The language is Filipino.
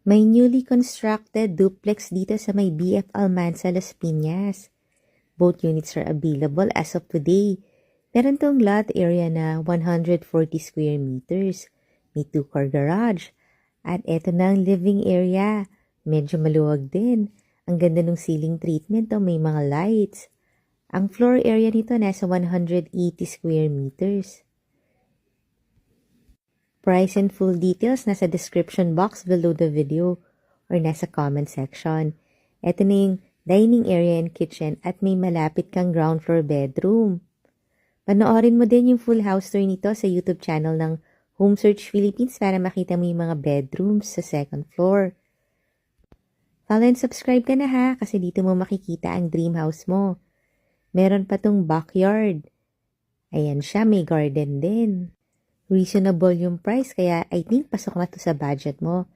May newly constructed duplex dito sa may BF Almanza, Las Piñas. Both units are available as of today. Meron tong lot area na 140 square meters. May 2-car garage. At eto na ang living area. Medyo maluwag din. Ang ganda ng ceiling treatment, may mga lights. Ang floor area nito nasa 180 square meters. Price and full details nasa description box below the video or nasa comment section. Ito na yung dining area and kitchen at may malapit kang ground floor bedroom. Panoorin mo din yung full house tour nito sa YouTube channel ng Home Search Philippines para makita mo yung mga bedrooms sa second floor. Follow and subscribe ka na ha kasi dito mo makikita ang dream house mo. Meron pa tong backyard. Ayan siya, may garden din. Reasonable yung price kaya I think pasok na to sa budget mo.